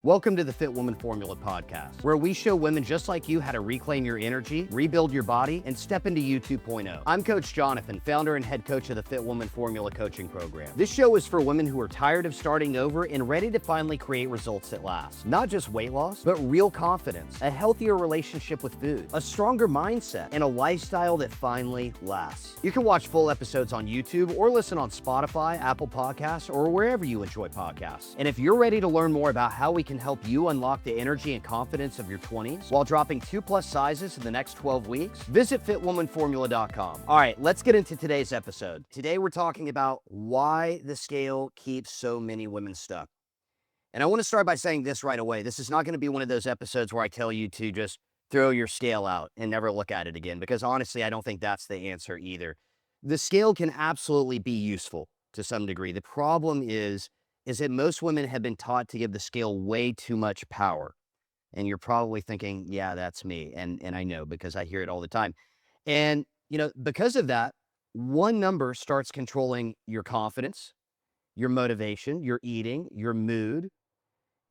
Welcome to the Fit Woman Formula podcast, where we show women just like you how to reclaim your energy, rebuild your body, and step into you 2.0. I'm Coach Jonathan, founder and head coach of the Fit Woman Formula coaching program. This show is for women who are tired of starting over and ready to finally create results that last. Not just weight loss, but real confidence, a healthier relationship with food, a stronger mindset, and a lifestyle that finally lasts. You can watch full episodes on YouTube or listen on Spotify, Apple Podcasts, or wherever you enjoy podcasts. And if you're ready to learn more about how we can help you unlock the energy and confidence of your 20s while dropping 2+ sizes in the next 12 weeks, visit fitwomanformula.com. All right, let's get into today's episode. Today we're talking about why the scale keeps so many women stuck. And I want to start by saying this right away. This is not going to be one of those episodes where I tell you to just throw your scale out and never look at it again, because honestly, I don't think that's the answer either. The scale can absolutely be useful to some degree. The problem is that most women have been taught to give the scale way too much power. And you're probably thinking, yeah, that's me. And I know, because I hear it all the time. And, because of that, one number starts controlling your confidence, your motivation, your eating, your mood,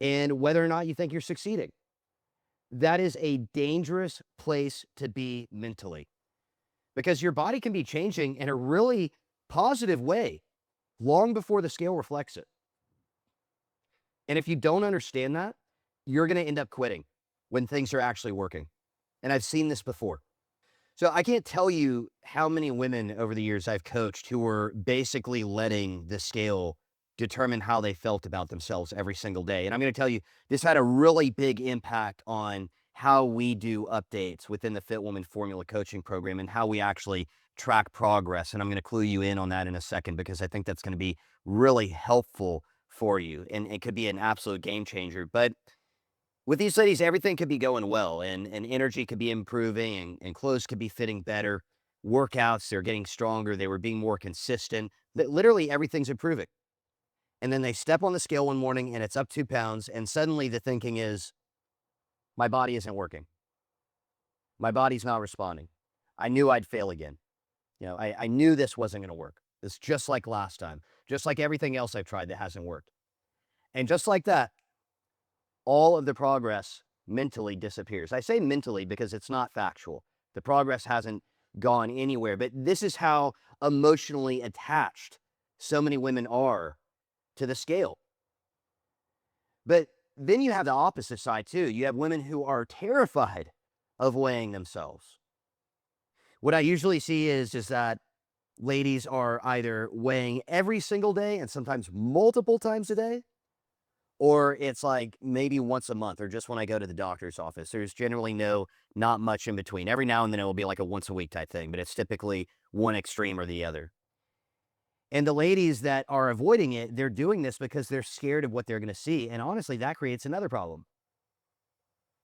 and whether or not you think you're succeeding. That is a dangerous place to be mentally, because your body can be changing in a really positive way long before the scale reflects it. And if you don't understand that, you're going to end up quitting when things are actually working. And I've seen this before. So I can't tell you how many women over the years I've coached who were basically letting the scale determine how they felt about themselves every single day. And I'm going to tell you, this had a really big impact on how we do updates within the Fit Woman Formula coaching program and how we actually track progress. And I'm going to clue you in on that in a second, because I think that's going to be really helpful for you, and it could be an absolute game changer. But with these ladies, everything could be going well, and energy could be improving, and clothes could be fitting better. Workouts, they're getting stronger. They were being more consistent. That literally everything's improving. And then they step on the scale one morning and it's up 2 pounds. And suddenly the thinking is, my body isn't working. My body's not responding. I knew I'd fail again. I knew this wasn't going to work. It's just like last time, just like everything else I've tried that hasn't worked. And just like that, all of the progress mentally disappears. I say mentally because it's not factual. The progress hasn't gone anywhere, but this is how emotionally attached so many women are to the scale. But then you have the opposite side too. You have women who are terrified of weighing themselves. What I usually see is that ladies are either weighing every single day and sometimes multiple times a day, or it's like maybe once a month, or just when I go to the doctor's office. There's generally not much in between. Every now and then it will be like a once a week type thing, but it's typically one extreme or the other. And the ladies that are avoiding it, they're doing this because they're scared of what they're going to see. And honestly, that creates another problem.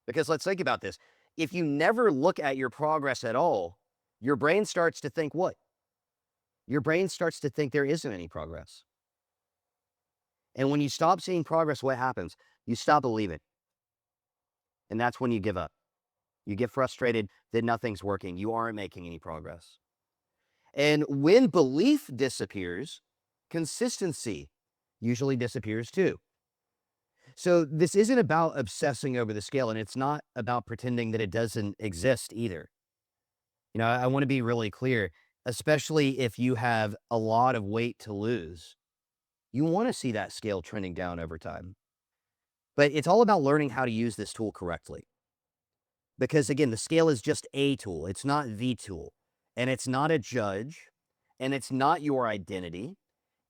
Because let's think about this. If you never look at your progress at all, your brain starts to think what? Your brain starts to think there isn't any progress. And when you stop seeing progress, what happens? You stop believing. And that's when you give up. You get frustrated that nothing's working. You aren't making any progress. And when belief disappears, consistency usually disappears too. So this isn't about obsessing over the scale, and it's not about pretending that it doesn't exist either. I want to be really clear, especially if you have a lot of weight to lose. You want to see that scale trending down over time. But it's all about learning how to use this tool correctly. Because again, the scale is just a tool. It's not the tool. And it's not a judge. And it's not your identity.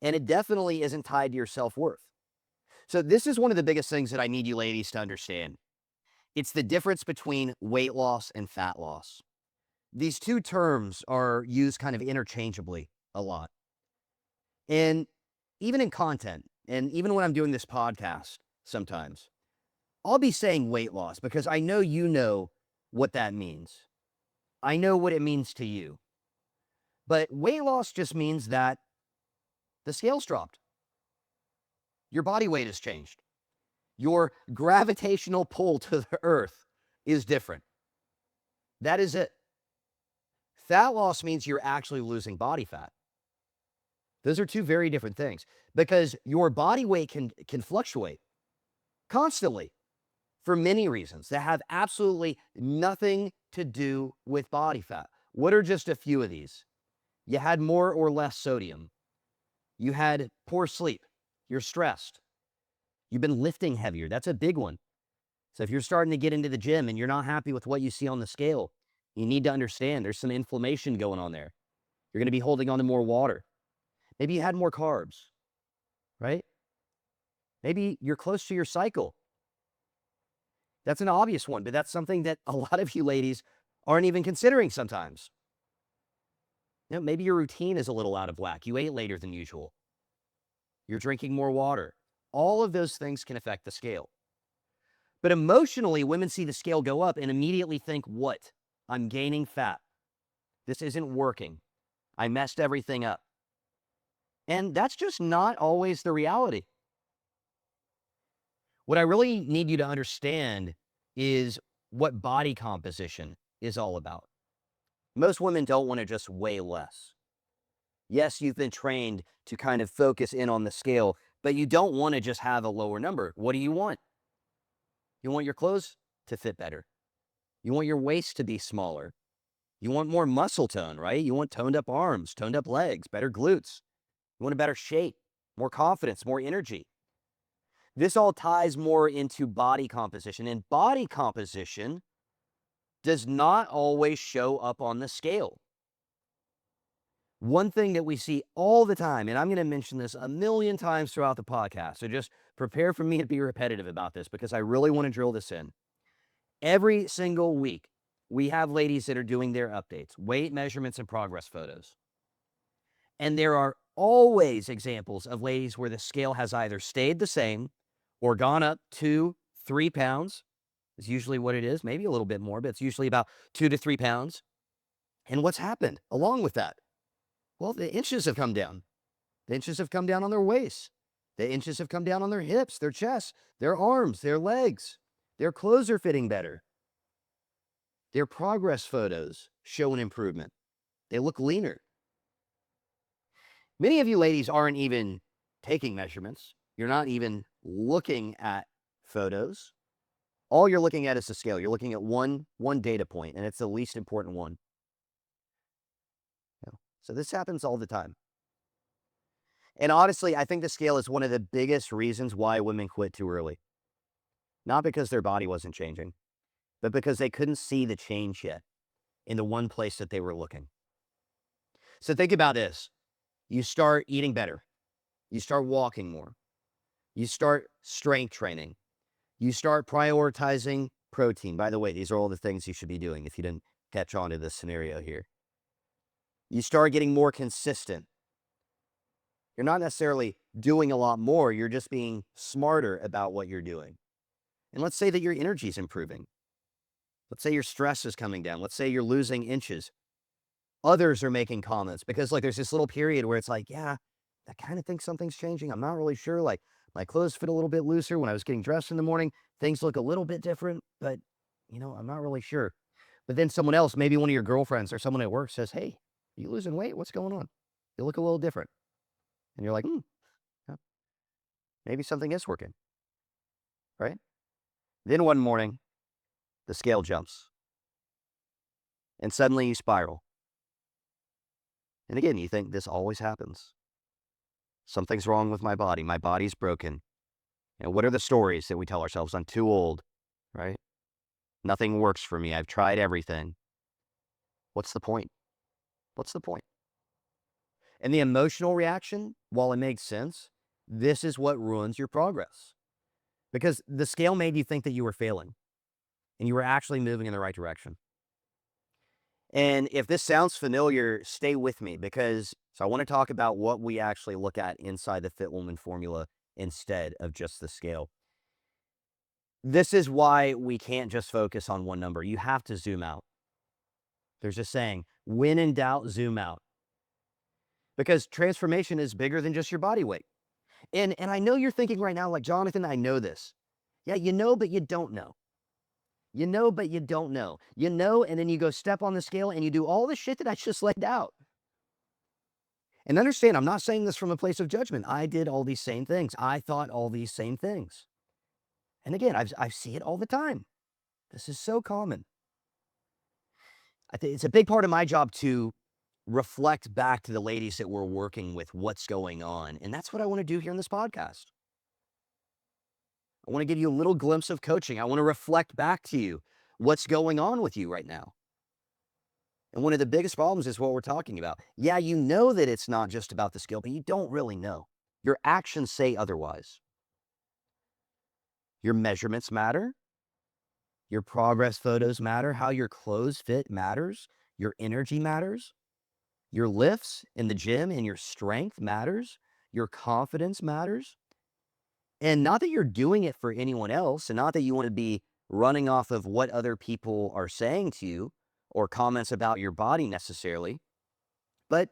And it definitely isn't tied to your self-worth. So this is one of the biggest things that I need you ladies to understand. It's the difference between weight loss and fat loss. These two terms are used kind of interchangeably a lot. And even in content, and even when I'm doing this podcast, sometimes I'll be saying weight loss because I know you know what that means. I know what it means to you. But weight loss just means that the scale's dropped. Your body weight has changed. Your gravitational pull to the earth is different. That is it. Fat loss means you're actually losing body fat. Those are two very different things, because your body weight can fluctuate. constantly for many reasons that have absolutely nothing to do with body fat. What are just a few of these? You had more or less sodium. You had poor sleep. You're stressed. You've been lifting heavier. That's a big one. So if you're starting to get into the gym and you're not happy with what you see on the scale, you need to understand there's some inflammation going on there. You're going to be holding on to more water. Maybe you had more carbs, right? Maybe you're close to your cycle. That's an obvious one, but that's something that a lot of you ladies aren't even considering sometimes. Maybe your routine is a little out of whack. You ate later than usual. You're drinking more water. All of those things can affect the scale. But emotionally, women see the scale go up and immediately think, what? I'm gaining fat. This isn't working. I messed everything up. And that's just not always the reality. What I really need you to understand is what body composition is all about. Most women don't want to just weigh less. Yes, you've been trained to kind of focus in on the scale, but you don't want to just have a lower number. What do you want? You want your clothes to fit better. You want your waist to be smaller. You want more muscle tone, right? You want toned up arms, toned up legs, better glutes. You want a better shape, more confidence, more energy. This all ties more into body composition, and body composition does not always show up on the scale. One thing that we see all the time, and I'm going to mention this a million times throughout the podcast, so just prepare for me to be repetitive about this because I really want to drill this in. Every single week, we have ladies that are doing their updates, weight measurements and progress photos. And there are always examples of ladies where the scale has either stayed the same or gone up 2-3 pounds. Is usually what it is, maybe a little bit more, but it's usually about 2 to 3 pounds. And what's happened along with that? Well, the inches have come down. The inches have come down on their waist. The inches have come down on their hips, their chest, their arms, their legs. Their clothes are fitting better. Their progress photos show an improvement. They look leaner. Many of you ladies aren't even taking measurements. You're not even looking at photos. All you're looking at is the scale. You're looking at one data point, and it's the least important one. So this happens all the time. And honestly, I think the scale is one of the biggest reasons why women quit too early. Not because their body wasn't changing, but because they couldn't see the change yet in the one place that they were looking. So think about this. You start eating better. You start walking more. You start strength training. You start prioritizing protein. By the way, these are all the things you should be doing if you didn't catch on to this scenario here. You start getting more consistent. You're not necessarily doing a lot more. You're just being smarter about what you're doing. And let's say that your energy is improving. Let's say your stress is coming down. Let's say you're losing inches. Others are making comments because like there's this little period where it's like, yeah, I kind of think something's changing. I'm not really sure. Like my clothes fit a little bit looser when I was getting dressed in the morning. Things look a little bit different, but I'm not really sure. But then someone else, maybe one of your girlfriends or someone at work says, hey, are you losing weight? What's going on? You look a little different. And you're like, yeah, maybe something is working, right? Then one morning, the scale jumps and suddenly you spiral. And again, you think this always happens. Something's wrong with my body. My body's broken. What are the stories that we tell ourselves? I'm too old, right? Nothing works for me. I've tried everything. What's the point? What's the point? And the emotional reaction, while it makes sense, this is what ruins your progress. Because the scale made you think that you were failing and you were actually moving in the right direction. And if this sounds familiar, stay with me because I want to talk about what we actually look at inside the Fit Woman formula instead of just the scale. This is why we can't just focus on one number. You have to zoom out. There's a saying, when in doubt, zoom out. Because transformation is bigger than just your body weight. And I know you're thinking right now, like, Jonathan, I know this. Yeah, you know, but you don't know. You know, but you don't know. You know, and then you go step on the scale and you do all the shit that I just laid out. And understand, I'm not saying this from a place of judgment. I did all these same things. I thought all these same things. And again, I see it all the time. This is so common. I think it's a big part of my job to reflect back to the ladies that we're working with what's going on. And that's what I want to do here in this podcast. I want to give you a little glimpse of coaching. I want to reflect back to you what's going on with you right now. And one of the biggest problems is what we're talking about. Yeah, you know that it's not just about the skill, but you don't really know. Your actions say otherwise. Your measurements matter. Your progress photos matter. How your clothes fit matters. Your energy matters. Your lifts in the gym and your strength matters. Your confidence matters. And not that you're doing it for anyone else, and not that you want to be running off of what other people are saying to you or comments about your body necessarily, but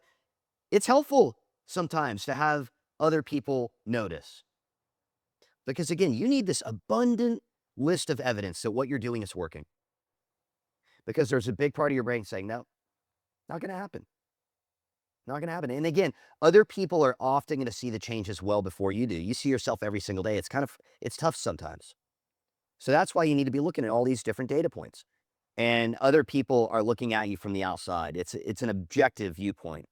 it's helpful sometimes to have other people notice. Because again, you need this abundant list of evidence that what you're doing is working. Because there's a big part of your brain saying, no, not going to happen. Not going to happen. And again, other people are often going to see the changes well before you do. You see yourself every single day. It's tough sometimes. So that's why you need to be looking at all these different data points. And other people are looking at you from the outside. It's an objective viewpoint.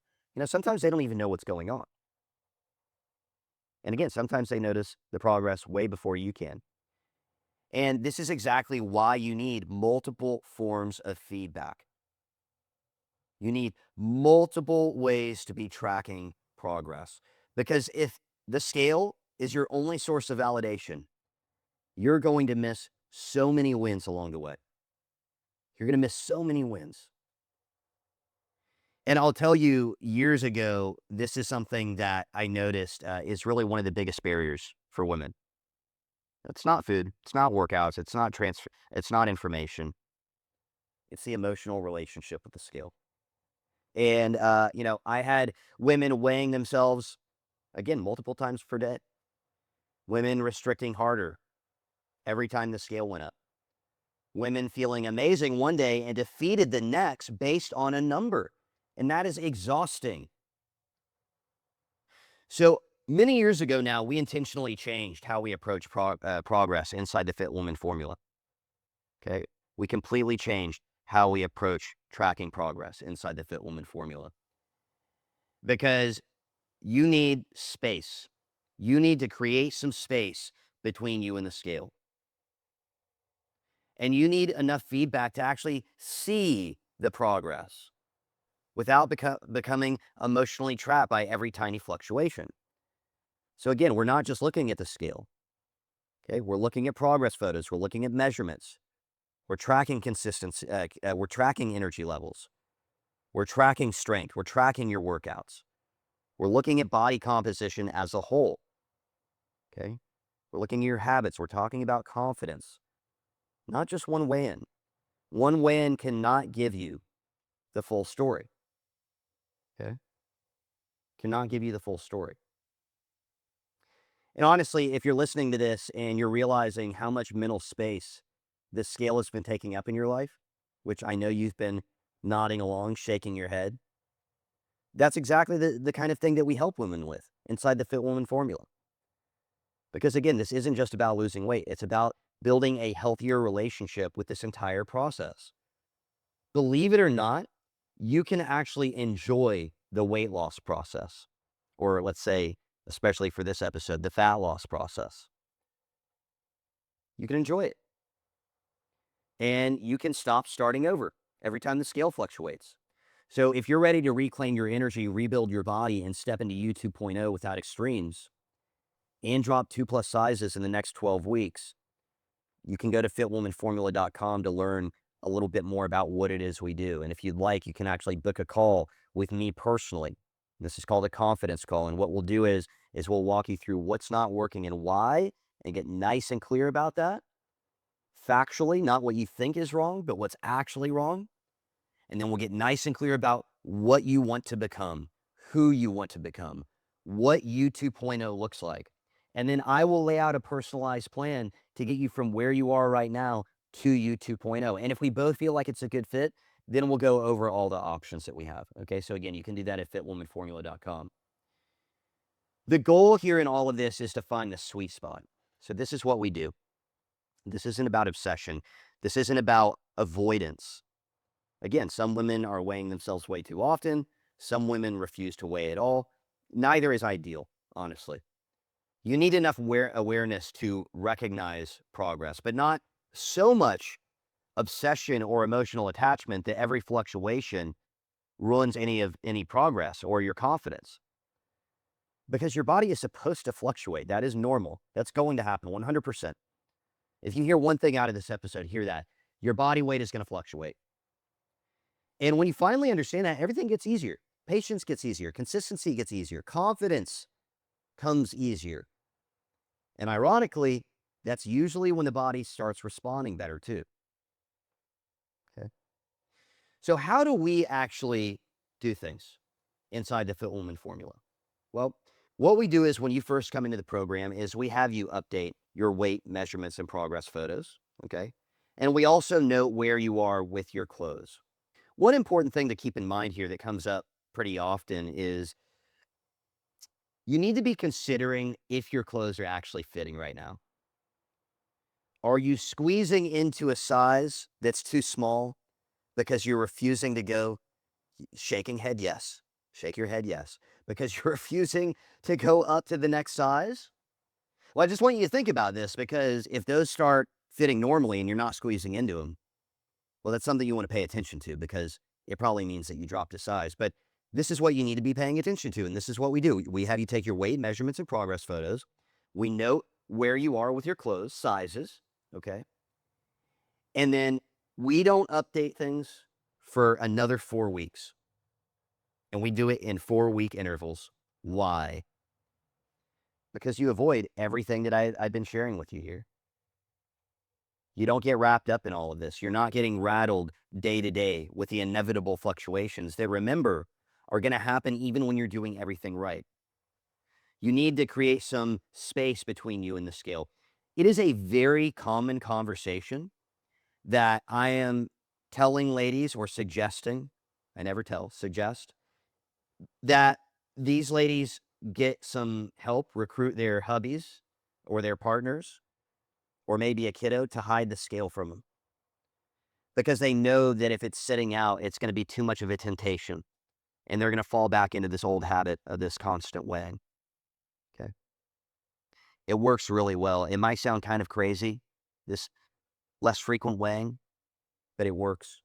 Sometimes they don't even know what's going on. And again, sometimes they notice the progress way before you can. And this is exactly why you need multiple forms of feedback. You need multiple ways to be tracking progress. Because if the scale is your only source of validation, you're going to miss so many wins along the way. You're going to miss so many wins. And I'll tell you, years ago, this is something that I noticed is really one of the biggest barriers for women. It's not food, it's not workouts, it's not transfer, it's not information. It's the emotional relationship with the scale. And I had women weighing themselves again multiple times per day. Women restricting harder every time the scale went up. Women feeling amazing one day and defeated the next based on a number. And that is exhausting. So many years ago now, we intentionally changed how we approach progress inside the Fit Woman formula. Okay. We completely changed how we approach tracking progress inside the Fit Woman formula because you need space. You need to create some space between you and the scale. And you need enough feedback to actually see the progress without becoming emotionally trapped by every tiny fluctuation. So again, we're not just looking at the scale. Okay, we're looking at progress photos. We're looking at measurements. We're tracking consistency. We're tracking energy levels. We're tracking strength. We're tracking your workouts. We're looking at body composition as a whole. Okay, we're looking at your habits. We're talking about confidence, not just one weigh-in. One weigh-in cannot give you the full story. Okay, cannot give you the full story. And honestly, if you're listening to this and you're realizing how much mental space this scale has been taking up in your life, which I know you've been nodding along, shaking your head, that's exactly the kind of thing that we help women with inside the Fit Woman formula. Because again, this isn't just about losing weight. It's about building a healthier relationship with this entire process. Believe it or not, you can actually enjoy the weight loss process, or let's say, especially for this episode, the fat loss process. You can enjoy it. And you can stop starting over every time the scale fluctuates. So if you're ready to reclaim your energy, rebuild your body, and step into U 2.0 without extremes, and drop 2+ sizes in the next 12 weeks, you can go to fitwomanformula.com to learn a little bit more about what it is we do. And if you'd like, you can actually book a call with me personally. This is called a confidence call. And what we'll do is we'll walk you through what's not working and why, and get nice and clear about that. Factually, not what you think is wrong, but what's actually wrong. And then we'll get nice and clear about what you want to become, who you want to become, what U 2.0 looks like. And then I will lay out a personalized plan to get you from where you are right now to U 2.0. And if we both feel like it's a good fit, then we'll go over all the options that we have. Okay, so again, you can do that at fitwomanformula.com. The goal here in all of this is to find the sweet spot. So this is what we do. This isn't about obsession. This isn't about avoidance. Again, some women are weighing themselves way too often. Some women refuse to weigh at all. Neither is ideal, honestly. You need enough awareness to recognize progress, but not so much obsession or emotional attachment that every fluctuation ruins any progress or your confidence. Because your body is supposed to fluctuate. That is normal. That's going to happen 100%. If you hear one thing out of this episode, hear that. Your body weight is going to fluctuate. And when you finally understand that, everything gets easier. Patience gets easier. Consistency gets easier. Confidence comes easier. And ironically, that's usually when the body starts responding better too. Okay. So how do we actually do things inside the Fit Woman formula? Well, what we do is when you first come into the program is we have you update your weight measurements and progress photos. Okay. And we also note where you are with your clothes. One important thing to keep in mind here that comes up pretty often is you need to be considering if your clothes are actually fitting right now. Are you squeezing into a size that's too small because you're refusing to go? Shaking head, yes. Shake your head, yes. Because you're refusing to go up to the next size? Well, I just want you to think about this, because if those start fitting normally and you're not squeezing into them, well, that's something you want to pay attention to, because it probably means that you dropped a size. But this is what you need to be paying attention to, and this is what we do. We have you take your weight measurements and progress photos. We note where you are with your clothes, sizes, okay? And then we don't update things for another 4 weeks. And we do it in 4-week intervals. Why? Because you avoid everything that I've been sharing with you here. You don't get wrapped up in all of this. You're not getting rattled day to day with the inevitable fluctuations that, remember, are going to happen even when you're doing everything right. You need to create some space between you and the scale. It is a very common conversation that I am telling ladies, or suggesting, I never tell, suggest, that these ladies get some help, recruit their hubbies or their partners, or maybe a kiddo, to hide the scale from them. Because they know that if it's sitting out, it's going to be too much of a temptation. And they're going to fall back into this old habit of this constant weighing. Okay. It works really well. It might sound kind of crazy, this less frequent weighing, but it works.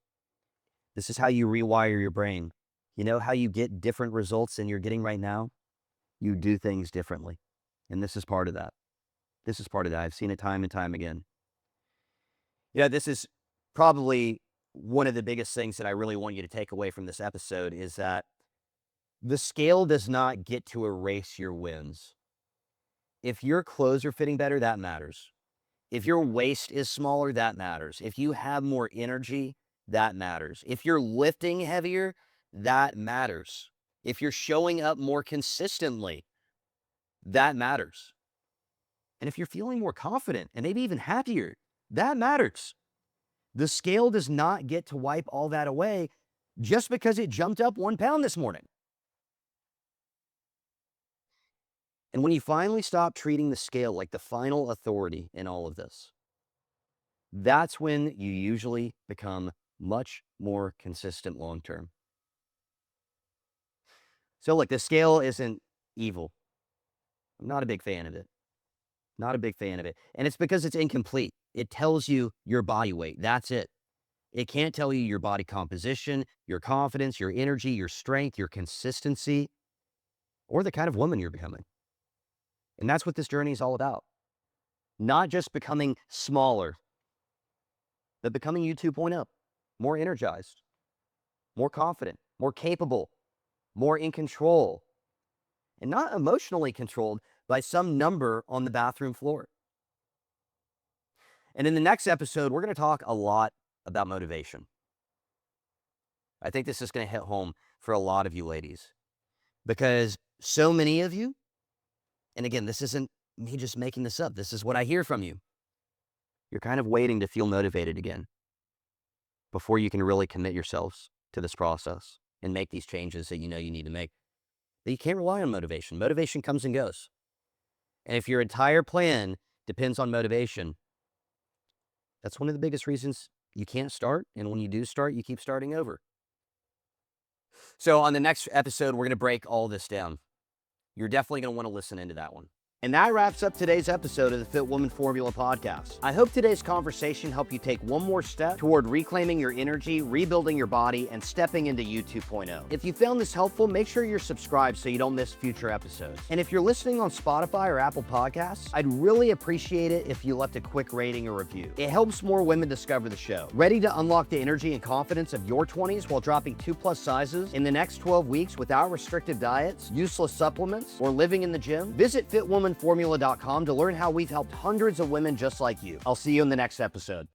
This is how you rewire your brain. You know how you get different results than you're getting right now? You do things differently. And this is part of that. This is part of that. I've seen it time and time again. Yeah, this is probably one of the biggest things that I really want you to take away from this episode, is that the scale does not get to erase your wins. If your clothes are fitting better, that matters. If your waist is smaller, that matters. If you have more energy, that matters. If you're lifting heavier, that matters. If you're showing up more consistently, that matters. And if you're feeling more confident and maybe even happier, that matters. The scale does not get to wipe all that away just because it jumped up 1 pound this morning. And when you finally stop treating the scale like the final authority in all of this, that's when you usually become much more consistent long term. So look, the scale isn't evil. I'm not a big fan of it. Not a big fan of it. And it's because it's incomplete. It tells you your body weight. That's it. It can't tell you your body composition, your confidence, your energy, your strength, your consistency, or the kind of woman you're becoming. And that's what this journey is all about. Not just becoming smaller, but becoming you 2.0, more energized, more confident, more capable, more in control, and not emotionally controlled by some number on the bathroom floor. And in the next episode, we're going to talk a lot about motivation. I think this is going to hit home for a lot of you ladies, because so many of you, and again, this isn't me just making this up, this is what I hear from you. You're kind of waiting to feel motivated again before you can really commit yourselves to this process and make these changes that you know you need to make. But you can't rely on motivation. Motivation comes and goes. And if your entire plan depends on motivation, That's one of the biggest reasons you can't start. And when you do start, you keep starting over. So on the next episode, we're going to break all this down. You're definitely going to want to listen into that one. And that wraps up today's episode of the Fit Woman Formula Podcast. I hope today's conversation helped you take one more step toward reclaiming your energy, rebuilding your body, and stepping into you 2.0. If you found this helpful, make sure you're subscribed so you don't miss future episodes. And if you're listening on Spotify or Apple Podcasts, I'd really appreciate it if you left a quick rating or review. It helps more women discover the show. Ready to unlock the energy and confidence of your 20s while dropping 2+ sizes in the next 12 weeks without restrictive diets, useless supplements, or living in the gym? Visit fitwomanformula.com to learn how we've helped hundreds of women just like you. I'll see you in the next episode.